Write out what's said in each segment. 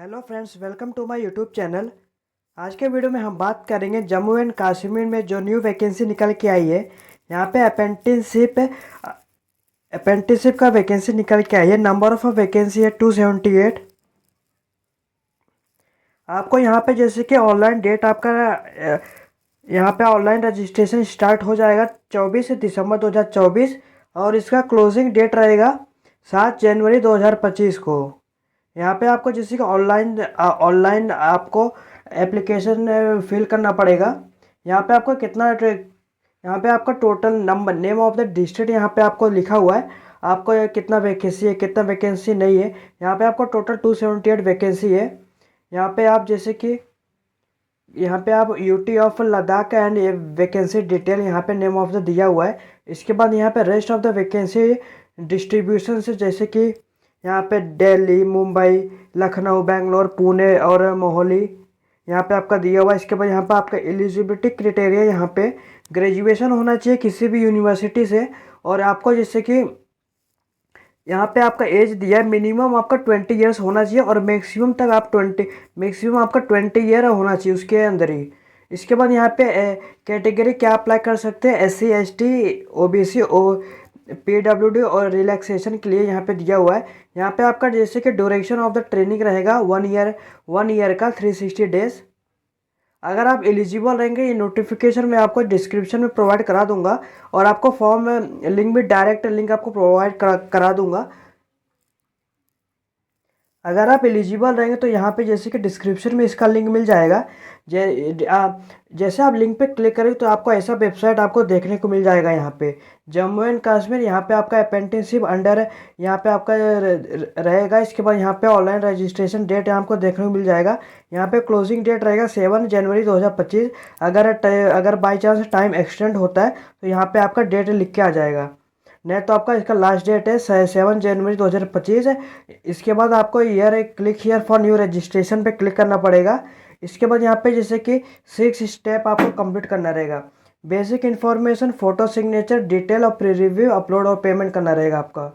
Hello friends, welcome to my YouTube channel. आज के video में हम बात करेंगे जम्मू एंड कश्मीर में जो न्यू वैकेंसी निकल के आई है। यहाँ पे अप्रेंटिसशिप का वैकेंसी निकल के आई है। नंबर ऑफ वैकेंसी है 278। आपको यहाँ पे जैसे कि ऑनलाइन डेट आपका यहाँ पे ऑनलाइन रजिस्ट्रेशन स्टार्ट हो जाएगा 24 दिसंबर 2024 और इसका क्लोजिंग डेट रहेगा 7 जनवरी 2025 को। यहाँ पे आपको जैसे कि ऑनलाइन आपको एप्लीकेशन फिल करना पड़ेगा। यहाँ पे आपको यहाँ पे आपका total number name of the district यहाँ पे आपको लिखा हुआ है। आपको ये कितना वैकेंसी है कितना वैकेंसी नहीं है। यहाँ पे आपको टोटल 278 वैकेंसी है। यहाँ पे आप जैसे कि यहाँ पे आप UT of Ladakh and vacancy detail यहाँ पे नेम ऑफ द दिया हुआ है। इसके बाद यहाँ पे rest of the vacancy distribution से जैसे कि यहाँ पे दिल्ली, मुंबई, लखनऊ, बेंगलोर, पुणे और मोहाली यहाँ पे आपका दिया हुआ है। इसके बाद यहाँ पे आपका एलिजिबिलिटी क्राइटेरिया यहाँ पे ग्रेजुएशन होना चाहिए किसी भी यूनिवर्सिटी से। और आपको जैसे कि यहाँ पे आपका एज दिया है, मिनिमम आपका 20 ईयर्स होना चाहिए और मैक्सिमम आपका 20 ईयर होना चाहिए उसके अंदर ही। इसके बाद यहाँ पे कैटेगरी क्या अप्लाई कर सकते हैं, SC ST OBC PWD और रिलैक्सेशन के लिए यहाँ पे दिया हुआ है। यहाँ पे आपका जैसे कि ड्यूरेशन ऑफ द ट्रेनिंग रहेगा 1 ईयर का 360 डेज। अगर आप एलिजिबल रहेंगे, ये नोटिफिकेशन मैं आपको डिस्क्रिप्शन में प्रोवाइड करा दूंगा और आपको फॉर्म लिंक भी डायरेक्ट लिंक आपको प्रोवाइड करा दूंगा। अगर आप एलिजिबल रहेंगे तो यहाँ पे जैसे कि डिस्क्रिप्शन में इसका लिंक मिल जाएगा। जैसे आप लिंक पे क्लिक करेंगे तो आपको ऐसा वेबसाइट आपको देखने को मिल जाएगा। यहाँ पे जम्मू एंड कश्मीर यहाँ पे आपका अप्रेंटिसशिप अंडर यहाँ पे आपका रहेगा। इसके बाद यहाँ पे ऑनलाइन रजिस्ट्रेशन डेट आपको देखने को मिल जाएगा। यहाँ पे क्लोजिंग डेट रहेगा 7 जनवरी 2025। अगर बाई चांस टाइम एक्सटेंड होता है तो यहाँ पे आपका डेट लिख के आ जाएगा, नहीं तो आपका इसका लास्ट डेट है 7 जनवरी 2025 है। इसके बाद आपको click here for new registration पे क्लिक करना पड़ेगा। इसके बाद यहाँ पे जैसे कि 6 स्टेप आपको कंप्लीट करना रहेगा। Basic information, photo signature, detail और प्री रिव्यू, अपलोड और पेमेंट करना रहेगा आपका।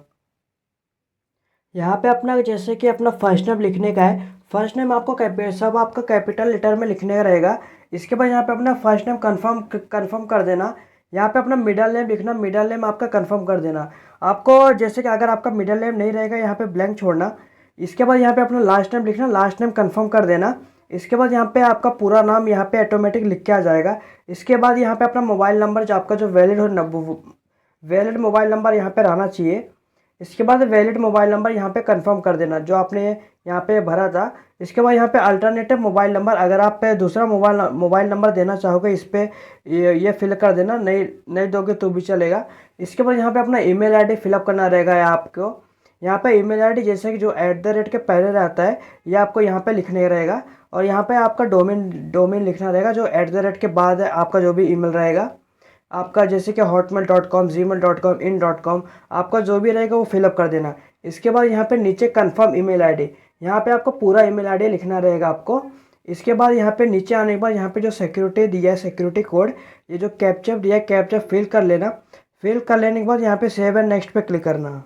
यहाँ पे अपना जैसे कि अपना फर्स्ट नेम लिखने का है। फर्स्ट नेम आपको सब आपका कैपिटल लेटर में लिखने का रहेगा। इसके बाद यहाँ पे अपना फर्स्ट नेम कन्फर्म कर देना। यहाँ पे अपना मिडल नेम लिखना, मिडल नेम आपका कंफर्म कर देना। आपको जैसे कि अगर आपका मिडल नेम नहीं रहेगा यहाँ पे ब्लैंक छोड़ना। इसके बाद यहाँ पे अपना लास्ट नेम लिखना, लास्ट नेम कंफर्म कर देना। इसके बाद यहाँ पे आपका पूरा नाम यहाँ पे ऑटोमेटिक लिख के आ जाएगा। इसके बाद यहाँ पे अपना मोबाइल नंबर जो आपका जो वैलिड मोबाइल नंबर यहाँ पे रहना चाहिए। इसके बाद वैलिड मोबाइल नंबर यहाँ पे कंफर्म कर देना जो आपने यहाँ पे भरा था। इसके बाद यहाँ पे अल्टरनेटिव मोबाइल नंबर, अगर आप पे दूसरा मोबाइल नंबर देना चाहोगे इस पे ये फिल कर देना, नहीं दोगे तो भी चलेगा। इसके बाद यहाँ पे अपना ईमेल आईडी फिलअप करना रहेगा आपको। यहाँ पे ईमेल आईडी जैसे कि जो @ के पहले रहता है ये आपको यहाँ पे लिखने रहेगा। और यहाँ पे आपका डोमेन लिखना रहेगा जो @ के बाद आपका जो भी ईमेल रहेगा आपका, जैसे कि hotmail.com, gmail.com, in.com आपका जो भी रहेगा वो फिलअप कर देना। इसके बाद यहाँ पे नीचे कंफर्म ईमेल आईडी, यहाँ पे आपको पूरा ईमेल आईडी लिखना रहेगा आपको। इसके बाद यहाँ पे नीचे आने के बाद यहाँ पे जो सिक्योरिटी दिया है, सिक्योरिटी कोड, ये जो कैप्चा दिया है, कैप्चा फिल कर लेना। फिल कर लेने के बाद यहाँ पे सेव एंड नेक्स्ट पे क्लिक करना।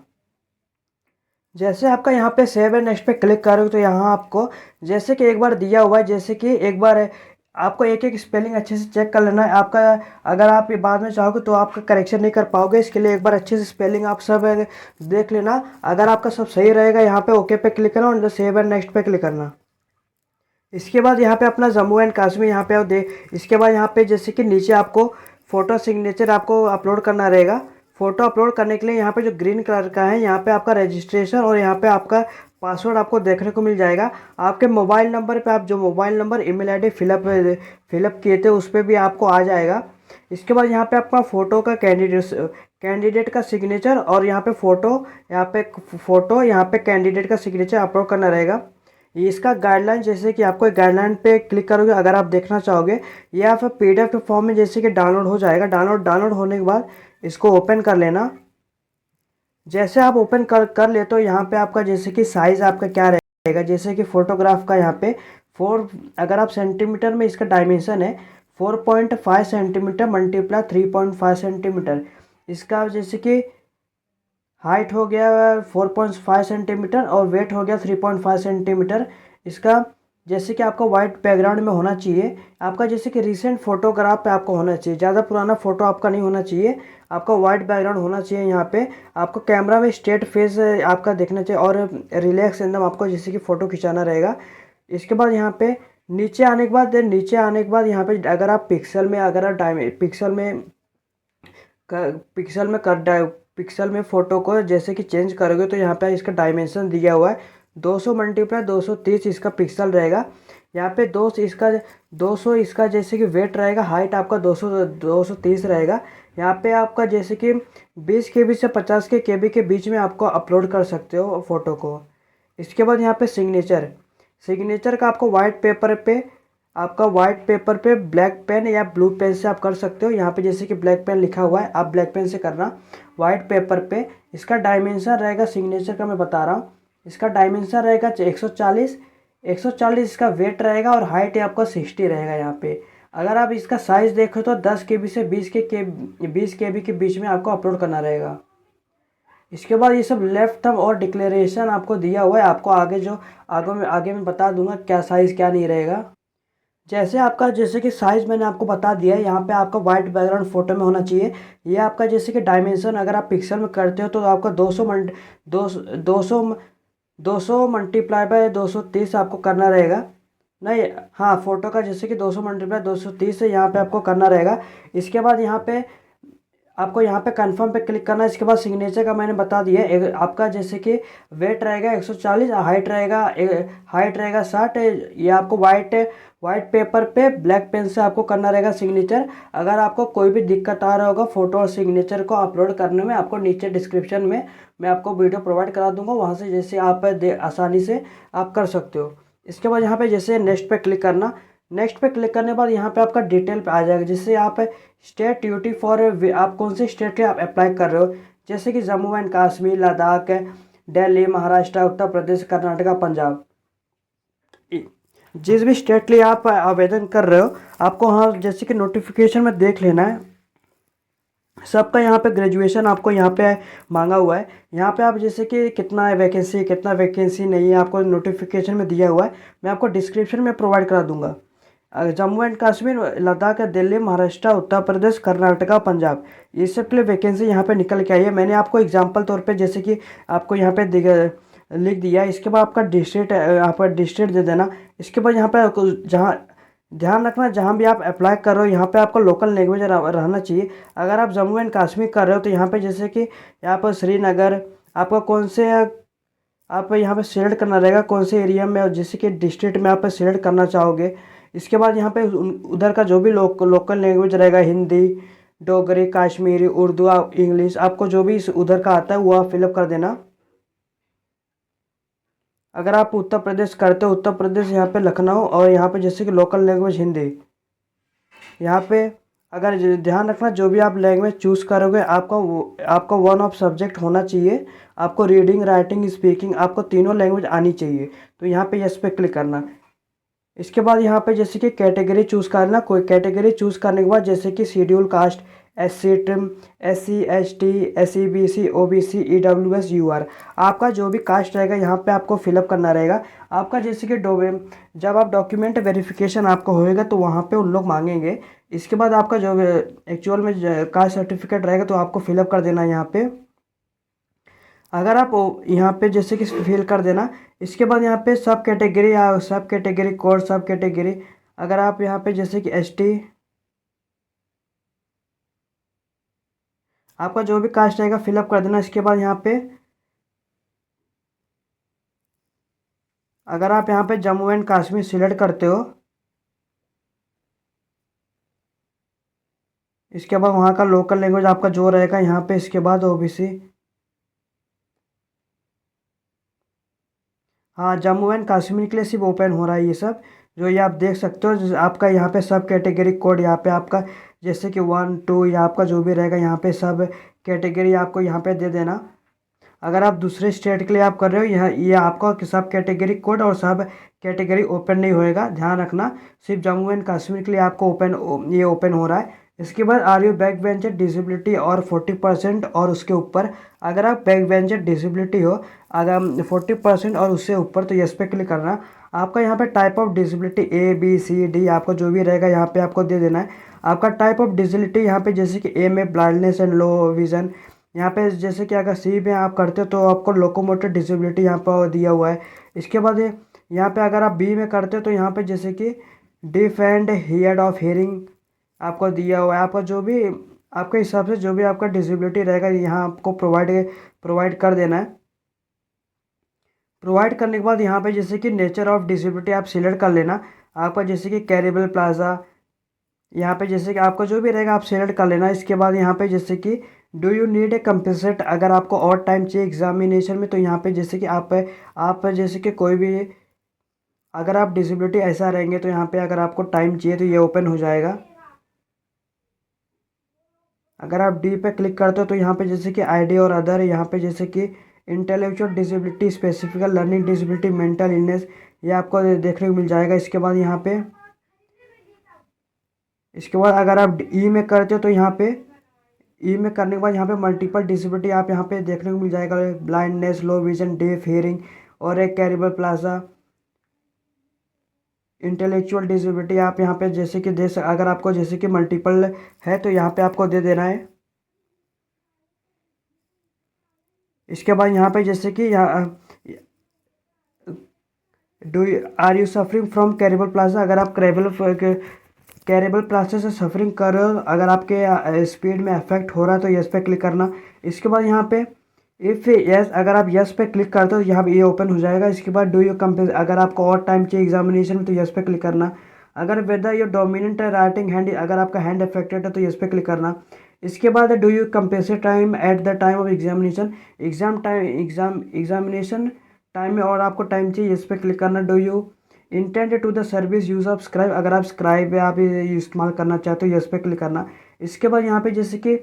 जैसे आपका यहाँ पे सेव एंड नेक्स्ट पे क्लिक करोगे तो यहाँ आपको जैसे कि एक बार दिया हुआ है, जैसे कि एक बार आपको एक स्पेलिंग अच्छे से चेक कर लेना है आपका। अगर आप ये बाद में चाहोगे तो आपका करेक्शन नहीं कर पाओगे, इसके लिए एक बार अच्छे से स्पेलिंग आप सब देख लेना। अगर आपका सब सही रहेगा यहाँ पे ओके पे क्लिक करना और सेव एंड नेक्स्ट पे क्लिक करना। इसके बाद यहाँ पे अपना जम्मू एंड कश्मीर यहाँ पे इसके बाद यहाँ पे जैसे कि नीचे आपको फ़ोटो सिग्नेचर आपको अपलोड करना रहेगा। फ़ोटो अपलोड करने के लिए यहाँ पे जो ग्रीन कलर का है यहाँ पे आपका रजिस्ट्रेशन और यहाँ पे आपका पासवर्ड आपको देखने को मिल जाएगा। आपके मोबाइल नंबर पे आप जो mobile number email ID fill up किए थे उस पर भी आपको आ जाएगा। इसके बाद यहाँ पे आपका फ़ोटो का कैंडिडेट का सिग्नेचर और यहाँ पे फ़ोटो यहाँ पे कैंडिडेट का सिग्नेचर अपलोड करना रहेगा। इसका गाइडलाइन जैसे कि आपको गाइडलाइन पे क्लिक करोगे अगर आप देखना चाहोगे, या फिर PDF के फॉर्म में जैसे कि डाउनलोड हो जाएगा। डाउनलोड होने के बाद इसको ओपन कर लेना। जैसे आप ओपन कर ले तो यहाँ पे आपका जैसे कि साइज़ आपका क्या रहेगा, जैसे कि फ़ोटोग्राफ का यहाँ पे अगर आप सेंटीमीटर में इसका डायमेंशन है 4.5 सेंटीमीटर मल्टीप्लाई 3.5 सेंटीमीटर। इसका जैसे कि हाइट हो गया 4.5 सेंटीमीटर और वेट हो गया 3.5 सेंटीमीटर। इसका जैसे कि आपका वाइट बैकग्राउंड में होना चाहिए। आपका जैसे कि रिसेंट फोटोग्राफ पे आपको होना चाहिए, ज़्यादा पुराना फ़ोटो आपका नहीं होना चाहिए, आपका वाइट बैकग्राउंड होना चाहिए। यहाँ पे आपको कैमरा में स्ट्रेट फेस आपका देखना चाहिए और रिलैक्स एकदम आपको जैसे कि फ़ोटो खिंचाना रहेगा। इसके बाद यहाँ पे नीचे आने के बाद यहाँ पे अगर आप पिक्सल में अगर आप पिक्सल में फ़ोटो को जैसे कि चेंज करोगे तो यहाँ पे इसका डायमेंशन दिया हुआ है 200 मल्टीप्लाई 230 इसका पिक्सल रहेगा। यहाँ पे 200 इसका जैसे कि वेट रहेगा, हाइट आपका 230 रहेगा। यहाँ पे आपका जैसे कि 20 केबी से 50 केबी के बीच में आपको अपलोड कर सकते हो फ़ोटो को। इसके बाद यहाँ पे सिग्नेचर का आपका वाइट पेपर पे ब्लैक पेन या ब्लू पेन से आप कर सकते हो। यहाँ पे जैसे कि ब्लैक पेन लिखा हुआ है, आप ब्लैक पेन से करना वाइट पेपर पे। इसका डायमेंशन रहेगा सिग्नेचर का मैं बता रहा हूँ, इसका डायमेंशन रहेगा 140 इसका वेट रहेगा और हाइट आपका 60 रहेगा। यहाँ पे अगर आप इसका साइज़ देखो तो 10 केबी से 20 केबी के बीच में आपको अपलोड करना रहेगा। इसके बाद ये सब लेफ्ट थंब और डिक्लेरेशन आपको दिया हुआ है, आपको आगे मैं बता दूंगा क्या साइज़ क्या नहीं रहेगा। जैसे कि साइज़ मैंने आपको बता दिया है, यहाँ पे आपका वाइट बैकग्राउंड फोटो में होना चाहिए। ये आपका जैसे कि डायमेंशन अगर आप पिक्सल में करते हो तो आपका 200 मल्टीप्लाई बाय 230 आपको करना रहेगा। नहीं, हाँ, फ़ोटो का जैसे कि 200 मल्टीप्लाई 230 से यहाँ पे आपको करना रहेगा। इसके बाद आपको यहाँ पे कंफर्म पे क्लिक करना है। इसके बाद सिग्नेचर का मैंने बता दिया आपका जैसे कि वेट रहेगा 140, हाइट रहेगा 60। ये आपको वाइट पेपर पे ब्लैक पेन से आपको करना रहेगा सिग्नेचर। अगर आपको कोई भी दिक्कत आ रहा होगा फ़ोटो और सिग्नेचर को अपलोड करने में, आपको नीचे डिस्क्रिप्शन में मैं आपको वीडियो प्रोवाइड करा दूंगा, वहाँ से जैसे आप आसानी से आप कर सकते हो। इसके बाद यहाँ पे जैसे नेक्स्ट पे क्लिक करना। नेक्स्ट पे क्लिक करने के बाद यहाँ पे आपका डिटेल पे आ जाएगा, जिससे आप स्टेट ड्यूटी फॉर आप कौन से स्टेट के आप अप्लाई कर रहे हो, जैसे कि जम्मू एंड कश्मीर, लद्दाख, दिल्ली, महाराष्ट्र, उत्तर प्रदेश, कर्नाटका, पंजाब। जिस भी स्टेट के लिए आप आवेदन कर रहे हो आपको हाँ जैसे कि नोटिफिकेशन में देख लेना है। सबका यहाँ पे ग्रेजुएशन आपको यहाँ पे मांगा हुआ है। यहाँ पे आप जैसे कि कितना वैकेंसी नहीं है आपको नोटिफिकेशन में दिया हुआ है, मैं आपको डिस्क्रिप्शन में प्रोवाइड करा दूंगा। जम्मू एंड कश्मीर, लद्दाख, दिल्ली, महाराष्ट्र, उत्तर प्रदेश, कर्नाटका, पंजाब, ये सब के लिए वैकेंसी यहाँ पे निकल के आई है। मैंने आपको एग्जांपल तौर पे जैसे कि आपको यहाँ पे लिख दिया। इसके बाद आपका डिस्ट्रिक्ट दे देना। इसके बाद यहाँ पे जहाँ ध्यान रखना, जहाँ भी आप अप्लाई कर रहे हो यहाँ पे आपका लोकल लैंग्वेज रहना चाहिए। अगर आप जम्मू एंड कश्मीर कर रहे हो तो यहाँ पे जैसे कि यहाँ पर श्रीनगर, आपका कौन से आप यहाँ पे सिलेक्ट करना रहेगा कौन से एरिया में, और जैसे कि डिस्ट्रिक्ट में आप सिलेक्ट करना चाहोगे। इसके बाद यहाँ पे उधर का जो भी लोकल लैंग्वेज रहेगा, हिंदी, डोगरी, कश्मीरी, उर्दू, इंग्लिश, आपको जो भी उधर का आता है वो आप फिलअप कर देना। अगर आप उत्तर प्रदेश करते हो, उत्तर प्रदेश यहाँ पे लखनऊ, और यहाँ पे जैसे कि लोकल लैंग्वेज हिंदी। यहाँ पे अगर ध्यान रखना जो भी आप लैंग्वेज चूज़ करोगे आपका वन ऑफ सब्जेक्ट होना चाहिए। आपको रीडिंग, राइटिंग, स्पीकिंग, आपको तीनों लैंग्वेज आनी चाहिए। तो यहाँ पे यस पे क्लिक करना। इसके बाद यहाँ पे जैसे कि कैटेगरी चूज़ करना। कोई कैटेगरी चूज़ करने के बाद जैसे कि schedule caste, SC, trim, SC, ST, SC, BC, OBC, EWS, UR, आपका जो भी कास्ट रहेगा यहाँ पे आपको फिलअप करना रहेगा। आपका जैसे कि जब आप डॉक्यूमेंट वेरिफिकेशन आपको होएगा तो वहाँ पे उन लोग मांगेंगे। इसके बाद आपका जो एक्चुअल में कास्ट सर्टिफिकेट रहेगा तो आपको फिलअप कर देना यहाँ पे। अगर आप यहाँ पे जैसे कि फिल कर देना। इसके बाद यहाँ पे सब कैटेगरी कोड, सब कैटेगरी, अगर आप यहाँ पे जैसे कि ST, आपका जो भी कास्ट रहेगा फिलअप कर देना। इसके बाद यहाँ पे अगर आप यहाँ पे जम्मू एंड कश्मीर सिलेक्ट करते हो, इसके बाद वहाँ का लोकल लैंग्वेज आपका जो रहेगा यहाँ पे। इसके बाद OBC, हाँ, जम्मू एंड कश्मीर के लिए सिर्फ ओपन हो रहा है ये सब, जो ये आप देख सकते हो। आपका यहाँ पे सब कैटेगरी कोड यहाँ पे आपका जैसे कि 1 2 या आपका जो भी रहेगा यहाँ पे सब कैटेगरी आपको यहाँ पे दे देना। अगर आप दूसरे स्टेट के लिए आप कर रहे हो यहाँ ये आपका सब कैटेगरी कोड और सब कैटेगरी ओपन नहीं होएगा, ध्यान रखना। सिर्फ जम्मू एंड कश्मीर के लिए आपको ये ओपन हो रहा है। इसके बाद are you back bencher disability और 40% और उसके ऊपर, अगर आप बैक बेंचर डिसेबिलिटी हो, अगर 40% और उससे ऊपर तो यस पे क्लिक करना। आपका यहाँ पे टाइप ऑफ डिसेबिलिटी ABCD आपका जो भी रहेगा यहाँ पे आपको दे देना है। आपका टाइप ऑफ डिसेबिलिटी यहाँ पे जैसे कि ए में ब्लाइंडनेस एंड लो विजन, यहाँ पे जैसे कि अगर सी में आप करते हो तो आपको लोकोमोटर डिसेबिलिटी यहाँ पर दिया हुआ है। इसके बाद यहाँ पे अगर आप बी में करते हो तो यहाँ पे जैसे कि डिफ एंड हियर्ड ऑफ हियरिंग आपको दिया हुआ है। आपका जो भी आपके हिसाब से जो भी आपका डिसेबिलिटी रहेगा यहाँ आपको प्रोवाइड कर देना है। प्रोवाइड करने के बाद यहाँ पे जैसे कि नेचर ऑफ डिसेबिलिटी आप सिलेक्ट कर लेना। आपका जैसे कि कैरिबल प्लाजा, यहाँ पे जैसे कि आपका जो भी रहेगा आप सिलेक्ट कर लेना। इसके बाद यहाँ पे जैसे कि do you need a compensate, अगर आपको और टाइम चाहिए एग्जामिनेशन में तो यहाँ पे जैसे कि आप जैसे कि कोई भी अगर आप डिसेबिलिटी ऐसा रहेंगे तो यहाँ पे अगर आपको टाइम चाहिए तो ये ओपन हो जाएगा। अगर आप डी पे क्लिक करते हो तो यहाँ पे जैसे कि आईडी और अदर, यहाँ पे जैसे कि intellectual disability, specific learning disability, mental illness, ये आपको देखने को मिल जाएगा। इसके बाद अगर आप ई में करते हो तो यहाँ पे ई में करने के बाद यहाँ पे मल्टीपल डिसेबिलिटी आप यहाँ पे देखने को मिल जाएगा। Blindness, low vision, deaf hearing और एक कैरिबल प्लाजा, इंटेलेक्चुअल डिसेबिलिटी आप यहाँ पे जैसे कि अगर आपको जैसे कि मल्टीपल है तो यहाँ पे आपको दे देना है। इसके बाद यहाँ पे जैसे कि आर यू सफरिंग फ्रॉम कैरिबल प्लाजा, अगर आप कैरिबल प्लाजा से सफरिंग कर रहे हो, अगर आपके स्पीड में अफेक्ट हो रहा है तो यस पे क्लिक करना। इसके बाद यहाँ पे इफ़ यस, अगर आप यस पे क्लिक करते हो तो यहाँ पे ये ओपन हो जाएगा। इसके बाद डू यू कंपेयर, अगर आपको और टाइम चाहिए एग्जामिनेशन में तो यस पे क्लिक करना। अगर whether your dominant writing hand, अगर आपका हैंड अफेक्टेड है तो यस पे क्लिक करना। इसके बाद do you compensate time at the time of examination, examination time में और आपको टाइम चाहिए इस पर क्लिक करना। Do you intend to the service use of scribe, अगर आप स्क्राइब आप इस्तेमाल करना चाहते हो इस पर क्लिक करना। इसके बाद यहाँ पे जैसे कि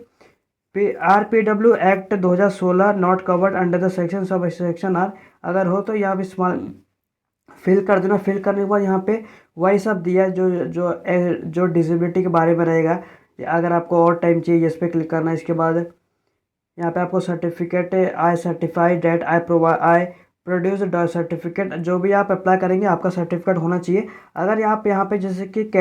RPW act 2016 not covered under the section sub section R, अगर हो तो यहाँ पे इस्तेमाल फिल कर देना। फिल करने के बाद यहाँ पे वही सब दिया है जो डिसेबिलिटी के बारे में रहेगा। अगर आपको और टाइम चाहिए इस पर क्लिक करना। इसके बाद यहाँ पे आपको certificate, I certify that I produce certificate, जो भी आप अप्लाई करेंगे आपका सर्टिफिकेट होना चाहिए। अगर आप यहाँ पे जैसे कि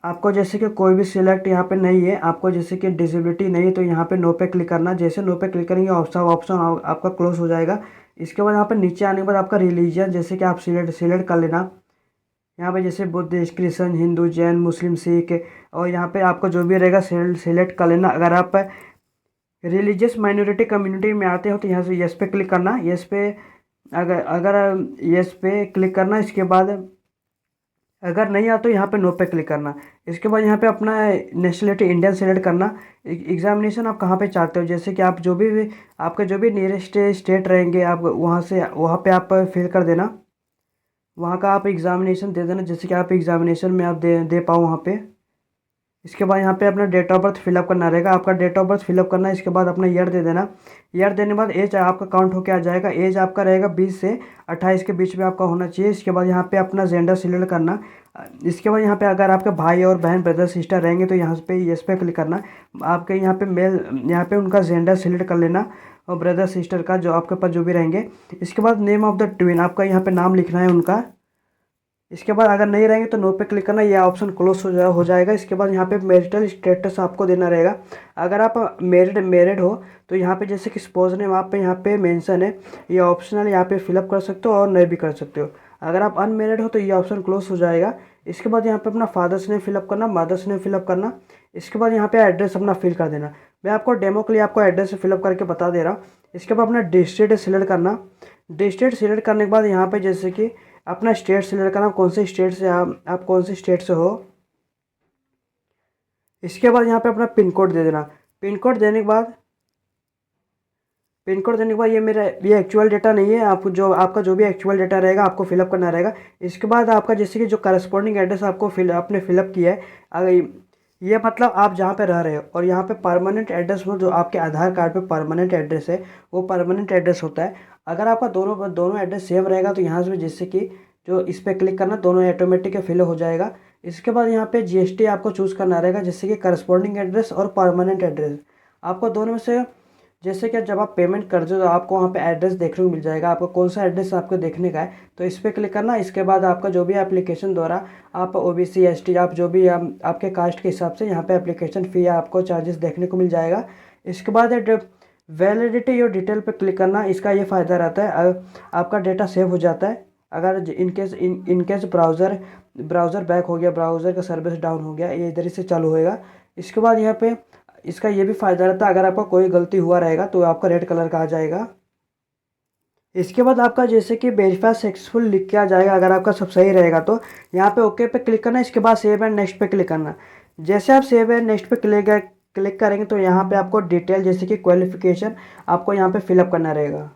आपको जैसे कि कोई भी सिलेक्ट यहाँ पे नहीं है, आपको जैसे कि डिसेबिलिटी नहीं है तो यहाँ पे नो पे क्लिक करना। जैसे नो पे क्लिक करेंगे ऑप्शन आपका क्लोज हो जाएगा। इसके बाद यहाँ पे नीचे आने के बाद आपका रिलीजन जैसे कि आप सिलेक्ट कर लेना। यहाँ पे जैसे बुद्धिस्ट, क्रिश्चन, हिंदू, जैन, मुस्लिम, सिख, और यहाँ पे आपको जो भी रहेगा सिलेक्ट कर लेना। अगर आप रिलीजियस माइनॉरिटी कम्युनिटी में आते हो तो यहाँ से यस पे क्लिक करना। यस पे अगर यस पे क्लिक करना। इसके बाद अगर नहीं आता तो यहाँ पे नो पे क्लिक करना। इसके बाद यहाँ पे अपना नेशनलिटी इंडियन सेलेक्ट करना। एग्जामिनेशन आप कहाँ पे चाहते हो, जैसे कि आप जो भी आपके जो भी नियरेस्ट स्टेट रहेंगे आप वहाँ पे आप फिल कर देना। वहाँ का आप एग्जामिनेशन दे देना जैसे कि आप एग्जामिनेशन में आप दे पाओ वहाँ पे। इसके बाद यहाँ पे अपना डेट ऑफ बर्थ फिलअप करना रहेगा। आपका डेट ऑफ बर्थ फिलअप करना है। इसके बाद अपना ईयर दे देना। ईयर देने के बाद एज आपका काउंट होकर आ जाएगा। एज आपका रहेगा 20 से 28 के बीच में आपका होना चाहिए। इसके बाद यहाँ पे अपना जेंडर सिलेक्ट करना। इसके बाद यहाँ पे अगर आपके भाई और बहन ब्रदर सिस्टर रहेंगे तो यहाँ पे यस पे क्लिक करना। आपके यहाँ पे मेल, यहाँ पे उनका जेंडर सिलेक्ट कर लेना और ब्रदर सिस्टर का जो आपके पास जो भी रहेंगे। इसके बाद नेम ऑफ द ट्विन, आपका यहाँ पे नाम लिखना है उनका। इसके बाद अगर नहीं रहेंगे तो नो पे क्लिक करना, यह ऑप्शन क्लोज हो जाएगा। इसके बाद यहाँ पे मैरिटल स्टेटस आपको देना रहेगा। अगर आप मैरिड हो तो यहाँ पे जैसे कि स्पोज नेम आप पे यहाँ पे मेंशन है, ये ऑप्शनल यहाँ पे फिलअप कर सकते हो और नहीं भी कर सकते हो। अगर आप अनमेरिड हो तो ये ऑप्शन क्लोज हो जाएगा। इसके बाद यहाँ पे अपना फादर्स नेम फिलअप करना, मदर्स नेम फिलअप करना। इसके बाद यहाँ पे एड्रेस अपना फिल कर देना। मैं आपको डेमो के लिए आपको एड्रेस फिलअप करके बता दे रहा हूँ। इसके बाद अपना डिस्ट्रिक्ट सिलेक्ट करना। डिस्ट्रिक्ट सिलेक्ट करने के बाद यहाँ पे जैसे कि अपना स्टेट सिलेक्ट करना, कौन से स्टेट से आप कौन से स्टेट से हो। इसके बाद यहाँ पे अपना पिन कोड दे देना। पिन कोड देने के बाद ये एक्चुअल डेटा नहीं है, आप जो आपका जो भी एक्चुअल डेटा रहेगा आपको फिलअप करना रहेगा। इसके बाद आपका जैसे कि जो करस्पॉन्डिंग एड्रेस आपको आपने फिलअप किया है, अगर ये मतलब आप जहाँ पे रह रहे हो, और यहाँ पे परमानेंट एड्रेस में जो आपके आधार कार्ड पे परमानेंट एड्रेस है वो परमानेंट एड्रेस होता है। अगर आपका दोनों एड्रेस सेम रहेगा तो यहाँ से जैसे कि जो इस पर क्लिक करना, दोनों ऑटोमेटिक फिल हो जाएगा। इसके बाद यहाँ पे GST आपको चूज़ करना रहेगा, जैसे कि करस्पॉन्डिंग एड्रेस और परमानेंट एड्रेस। आपको दोनों में से जैसे कि जब आप पेमेंट करते हो तो आपको वहाँ पे एड्रेस देखने को मिल जाएगा, आपको कौन सा एड्रेस आपको देखने का है तो इस पर क्लिक करना। इसके बाद आपका जो भी एप्लीकेशन द्वारा आप ओबीसी एसटी आप जो भी आपके कास्ट के हिसाब से यहाँ पे एप्लीकेशन फ़ी आपको चार्जेस देखने को मिल जाएगा। इसके बाद वैलिडिटी और डिटेल पे क्लिक करना। इसका ये फ़ायदा रहता है आपका डेटा सेव हो जाता है। अगर इनकेस ब्राउज़र बैक हो गया, ब्राउज़र का सर्विस डाउन हो गया, ये इधर ही से चालू होएगा। इसके बाद यहाँ पे इसका ये भी फ़ायदा रहता है, अगर आपका कोई गलती हुआ रहेगा तो आपका रेड कलर का आ जाएगा। इसके बाद आपका जैसे कि वेरीफाई सक्सेसफुल लिख के आ जाएगा। अगर आपका सब सही रहेगा तो यहाँ पे ओके पे क्लिक करना। इसके बाद सेव एंड नेक्स्ट पे क्लिक करना। जैसे आप सेव एंड नेक्स्ट पे क्लिक करेंगे तो यहाँ पे आपको डिटेल जैसे कि क्वालिफिकेशन आपको यहाँ पे फिलअप करना रहेगा।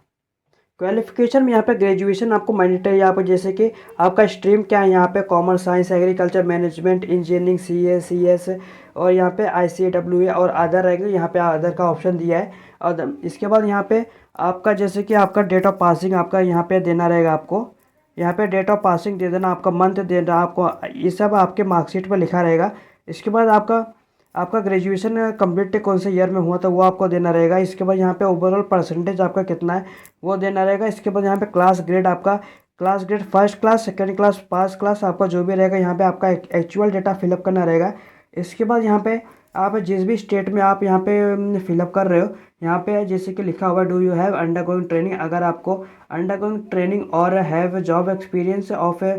क्वालिफिकेशन में यहाँ पे ग्रेजुएशन आपको मैंडेटरी, यहाँ पे जैसे कि आपका स्ट्रीम क्या है, यहाँ पे commerce, science, agriculture, management, engineering, CS और यहाँ पे ICAWA और अदर रहेंगे। यहाँ पे अदर का ऑप्शन दिया है। और इसके बाद यहाँ पे आपका जैसे कि आपका डेट ऑफ पासिंग आपका यहाँ पे देना रहेगा। आपको यहाँ पे डेट ऑफ पासिंग दे देना, आपका मंथ दे देना, आपको ये सब आपके मार्कशीट पर लिखा रहेगा। इसके बाद आपका आपका ग्रेजुएशन कंप्लीट कौन से ईयर में हुआ था वो आपको देना रहेगा। इसके बाद यहाँ पे ओवरऑल परसेंटेज आपका कितना है वो देना रहेगा। इसके बाद यहाँ पे क्लास ग्रेड आपका class grade first class, second class, pass class आपका जो भी रहेगा यहाँ पे आपका एक्चुअल डेटा फिलअप करना रहेगा। इसके बाद यहाँ पे आप जिस भी स्टेट में आप यहाँ पे फिलअप कर रहे हो, यहाँ पे जैसे कि लिखा हुआ do you have undergoing training. अगर आपको अंडरगोइंग ट्रेनिंग और have job experience of 1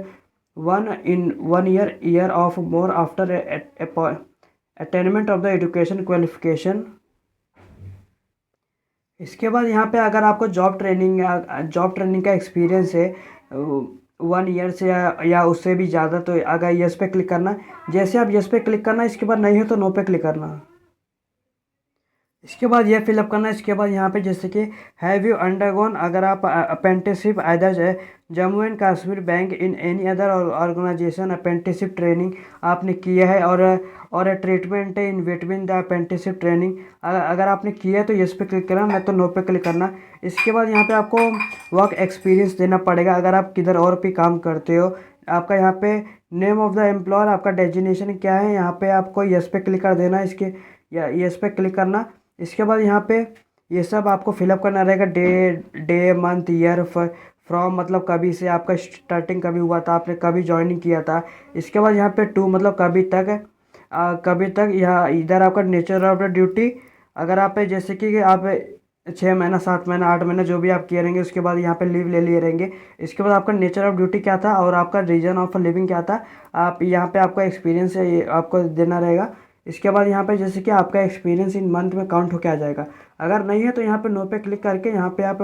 year of more after attainment of the education qualification. इसके बाद यहाँ पे अगर आपको जॉब ट्रेनिंग का एक्सपीरियंस है 1 ईयर से या उससे भी ज़्यादा, तो अगर यस पे क्लिक करना। जैसे आप यस पे क्लिक करना, इसके बाद नहीं हो तो नो पे क्लिक करना। इसके बाद ये फिलअप करना। इसके बाद यहाँ पे जैसे कि हैव यू अंडरगोन, अगर आप apprenticeship either Jammu and Kashmir bank in any other organisation apprenticeship training आपने किया है और treatment in between the apprenticeship training, अगर आपने किया है तो यस पे क्लिक करना, नहीं तो नो पे क्लिक करना। इसके बाद यहाँ पे आपको वर्क एक्सपीरियंस देना पड़ेगा। अगर आप किधर और भी काम करते हो, आपका यहाँ पे नेम ऑफ द एम्प्लॉयर, आपका डेजिग्नेशन क्या है, यहाँ पे आपको यस पे क्लिक कर देना। इसके या यस पे क्लिक करना। इसके बाद यहाँ पे ये सब आपको फिलअप करना रहेगा। डे मंथ ईयर फ्रॉम मतलब कभी से आपका स्टार्टिंग कभी हुआ था, आपने कभी ज्वाइनिंग किया था। इसके बाद यहाँ पे टू मतलब कभी तक यहाँ इधर आपका नेचर ऑफ द ड्यूटी। अगर आप जैसे कि आप 6 महीना, 7 महीना, 8 महीना जो भी आप किए रहेंगे, उसके बाद यहाँ पे लीव ले लिए रहेंगे। इसके बाद आपका नेचर ऑफ ड्यूटी क्या था और आपका रीजन ऑफ लिविंग क्या था, आप यहाँ पे आपका एक्सपीरियंस है ये आपको देना रहेगा। इसके बाद यहाँ पे जैसे कि आपका एक्सपीरियंस इन मंथ में काउंट होकर आ जाएगा। अगर नहीं है तो यहाँ पे नो पे क्लिक करके यहाँ पे आप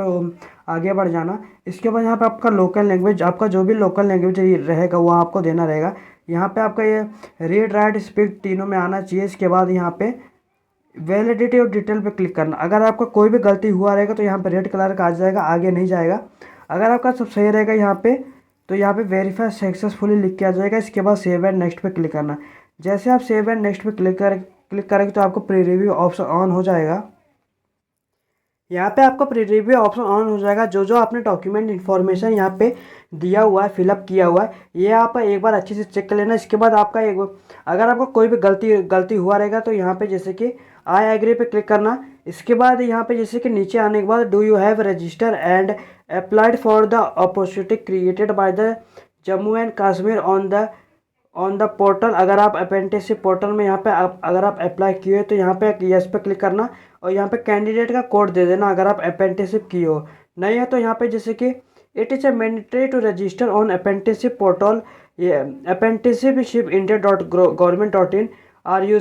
आगे बढ़ जाना। इसके बाद यहाँ पे आपका लोकल लैंग्वेज, आपका जो भी लोकल लैंग्वेज रहेगा वो आपको देना रहेगा। यहाँ पे आपका ये रीड राइट स्पीक तीनों में आना चाहिए। इसके बाद यहाँ पे वैलिडिटी और डिटेल पे क्लिक करना। अगर आपका कोई भी गलती हुआ रहेगा तो यहाँ पे रेड कलर का आ जाएगा, आगे नहीं जाएगा। अगर आपका सब सही रहेगा यहाँ पे तो यहाँ पे वेरीफाई सक्सेसफुली लिख के आ जाएगा। इसके बाद सेव एंड नेक्स्ट पे क्लिक करना। जैसे आप सेव एंड नेक्स्ट पे क्लिक करेंगे तो आपको प्री रिव्यू ऑप्शन ऑन हो जाएगा। यहाँ पे आपका प्री रिव्यू ऑप्शन ऑन हो जाएगा। जो जो आपने डॉक्यूमेंट इन्फॉर्मेशन यहाँ पे दिया हुआ है, फिलअप किया हुआ है, ये आप एक बार अच्छे से चेक कर लेना। इसके बाद आपका अगर आपको कोई भी गलती हुआ रहेगा तो यहाँ पे जैसे कि आई एग्री पे क्लिक करना। इसके बाद यहाँ पे जैसे कि नीचे आने के बाद do you have register and applied for the opportunity created by the Jammu and Kashmir on the portal. अगर आप अप्रेंटिसशिप पोर्टल में यहाँ पे अगर आप अप्लाई किए तो यहाँ पे यस पे क्लिक करना और यहाँ पे कैंडिडेट का कोड दे देना अगर आप अप्रेंटिसशिप किए हो। नहीं है तो यहाँ पे जैसे कि it is a mandatory to register on apprenticeship portal apprenticeshipindia.government.in are you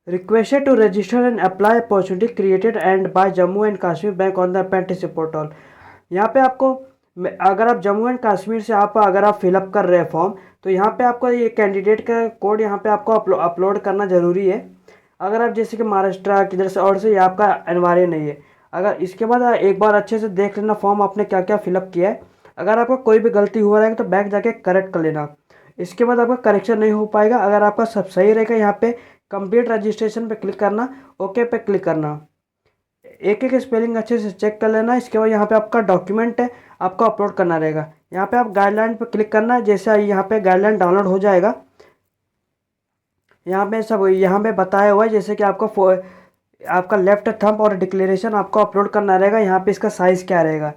requested to register and apply opportunity created and by Jammu and Kashmir Bank on the apprenticeship portal। यहाँ पे आपको अगर आप जम्मू एंड कश्मीर से अगर आप फिलअप कर रहे हैं फॉर्म तो यहाँ पे आपको ये कैंडिडेट का कोड यहाँ पे आपको अपलोड करना ज़रूरी है। अगर आप जैसे कि महाराष्ट्र किधर से और से ये आपका अनिवार्य नहीं है। अगर इसके बाद एक बार अच्छे से देख लेना फॉर्म आपने क्या क्या फिलअप किया है। अगर आपका कोई भी गलती हुआ रहेगा तो बैक जाके करेक्ट कर लेना। इसके बाद आपका करेक्शन नहीं हो पाएगा। अगर आपका सब सही रहेगा यहाँ पे कंप्लीट रजिस्ट्रेशन पे क्लिक करना, ओके पे क्लिक करना। एक एक स्पेलिंग अच्छे से चेक कर लेना। इसके बाद यहाँ पे आपका डॉक्यूमेंट है आपको अपलोड करना रहेगा। यहाँ पे आप गाइडलाइन पे क्लिक करना है। जैसे यहाँ पे गाइडलाइन डाउनलोड हो जाएगा, यहाँ पे सब यहाँ पे बताया हुआ है जैसे कि आपको आपका लेफ्ट थंब और डिक्लेरेशन आपको अपलोड करना रहेगा। यहाँ पे इसका साइज़ क्या रहेगा,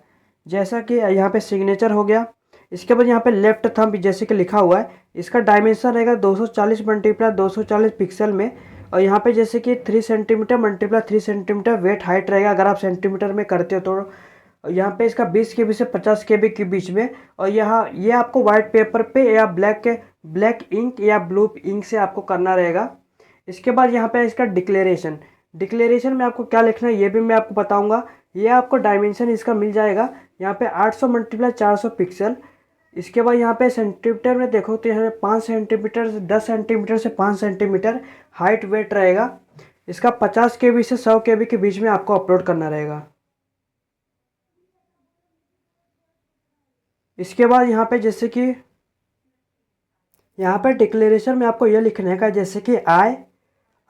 जैसा कि यहाँ पे सिग्नेचर हो गया। इसके बाद यहाँ पे लेफ्ट थंब जैसे कि लिखा हुआ है, इसका डायमेंशन रहेगा 240 मल्टीप्लाई 240 पिक्सल में। और यहाँ पे जैसे कि 3 centimetre multiply 3 centimetre weight height रहेगा, अगर आप सेंटीमीटर में करते हो तो। यहाँ पे इसका 20 KB से 50 KB के बीच में। और यहाँ ये आपको वाइट पेपर पे या ब्लैक इंक या ब्लू इंक से आपको करना रहेगा। इसके बाद यहाँ पे इसका डिक्लेरेशन में आपको क्या लिखना है ये भी मैं आपको बताऊंगा। ये आपको डायमेंशन इसका मिल जाएगा यहाँ पे 800 मल्टीप्लाई 400 पिक्सल। इसके बाद यहाँ पे सेंटीमीटर में देखो तो यहाँ पे 5 सेंटीमीटर 10 सेंटीमीटर से 5 सेंटीमीटर हाइट वेट रहेगा। इसका 50 KB से 100 KB के बीच में आपको अपलोड करना रहेगा। इसके बाद यहाँ पे जैसे कि यहाँ पे डिक्लेरेशन में आपको ये लिखने का जैसे कि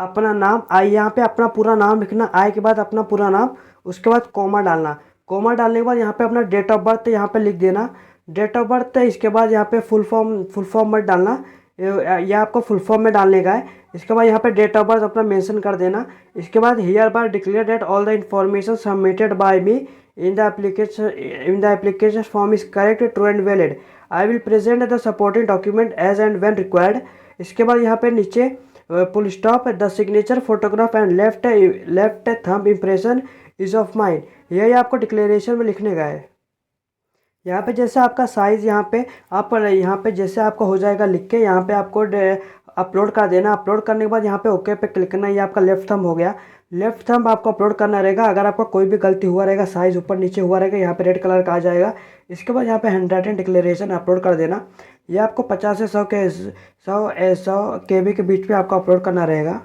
अपना नाम यहाँ पे अपना पूरा नाम लिखना, के बाद अपना पूरा नाम, उसके बाद कॉमा डालना। कॉमा डालने के बाद यहाँ पे अपना डेट ऑफ बर्थ यहाँ पे लिख देना, डेट ऑफ बर्थ। इसके बाद यहाँ पे फुल फॉर्म मत डालना, ये आपको फुल फॉर्म में डालने का है। इसके बाद यहाँ पे डेट ऑफ बर्थ अपना मेंशन कर देना। इसके बाद hereby declare that all the information submitted by me in the application form is correct, true and valid. I will present the supporting document as and when required. इसके बाद यहाँ पे नीचे full stop, the signature photograph and left thumb impression is of mind. यही आपको declaration में लिखने का है। यहाँ पे जैसे आपका साइज़ यहाँ पे जैसे आपका हो जाएगा लिख के, यहाँ पे आपको अपलोड कर देना। अपलोड करने के बाद यहाँ पे ओके पे क्लिक करना। ये आपका लेफ्ट थंब हो गया। लेफ्ट थंब आपको अपलोड करना रहेगा। अगर आपका कोई भी गलती हुआ रहेगा, साइज़ ऊपर नीचे हुआ रहेगा, यहाँ पे रेड कलर का आ जाएगा। इसके बाद यहाँ पे हैंडराइटिंग डिक्लेरेशन अपलोड कर देना। ये आपको 50 से 100 KB के बीच में आपको अपलोड करना रहेगा।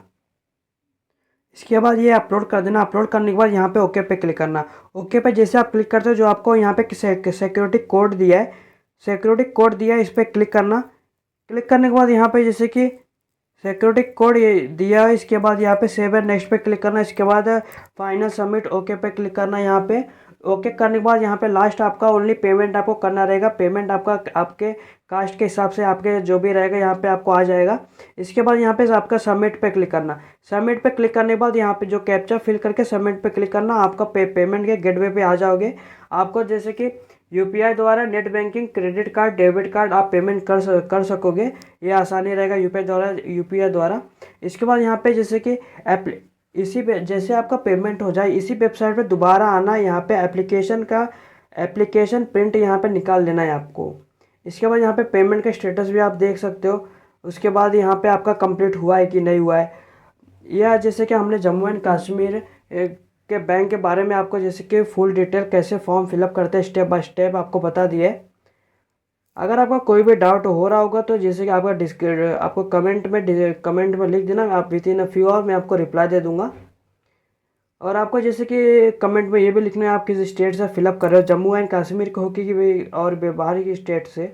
इसके बाद ये अपलोड कर देना। अपलोड करने के बाद यहाँ पे ओके पे क्लिक करना। ओके पे जैसे आप क्लिक करते हो, जो आपको यहाँ पे सिक्योरिटी कोड दिया है, इस पर क्लिक करना। क्लिक करने के बाद यहाँ पे जैसे कि सिक्योरिटी कोड ये दिया है, इसके बाद यहाँ पे सेव एंड नेक्स्ट पे क्लिक करना। इसके बाद फाइनल सबमिट ओके पे क्लिक करना। यहाँ पे ओके करने के बाद यहाँ पे लास्ट आपका ओनली पेमेंट आपको करना रहेगा। पेमेंट आपका आपके कास्ट के हिसाब से आपके जो भी रहेगा यहाँ पे आपको आ जाएगा। इसके बाद यहाँ पे आपका सबमिट पे क्लिक करना। सबमिट पे क्लिक करने के बाद यहाँ पे जो कैप्चा फिल करके सबमिट पे क्लिक करना, आपका पेमेंट के गेटवे पे आ जाओगे। आपको जैसे कि UPI द्वारा, net banking, credit card, debit card आप पेमेंट कर सकोगे। ये आसानी रहेगा UPI द्वारा। इसके बाद यहाँ पे जैसे कि इसी पे जैसे आपका पेमेंट हो जाए, इसी वेबसाइट पे दोबारा आना। यहाँ पे एप्लीकेशन प्रिंट यहाँ पे निकाल लेना है आपको। इसके बाद यहाँ पे पेमेंट का स्टेटस भी आप देख सकते हो। उसके बाद यहाँ पे आपका कंप्लीट हुआ है कि नहीं हुआ है। यह जैसे कि हमने जम्मू एंड कश्मीर के बैंक के बारे में आपको जैसे कि फुल डिटेल कैसे फॉर्म फिलअप करते हैं स्टेप बाय स्टेप आपको बता दिए। अगर आपका कोई भी डाउट हो रहा होगा तो जैसे कि आपको कमेंट में लिख देना। आप within a few hour मैं आपको रिप्लाई दे दूंगा। और आपको जैसे कि कमेंट में ये भी लिखना है आप किस स्टेट से फिलअप कर रहे हो, जम्मू एंड कश्मीर को हो कि और बाहर की स्टेट से।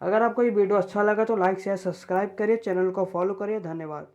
अगर आपको ये वीडियो अच्छा लगा तो लाइक शेयर सब्सक्राइब करिए, चैनल को फॉलो करिए। धन्यवाद।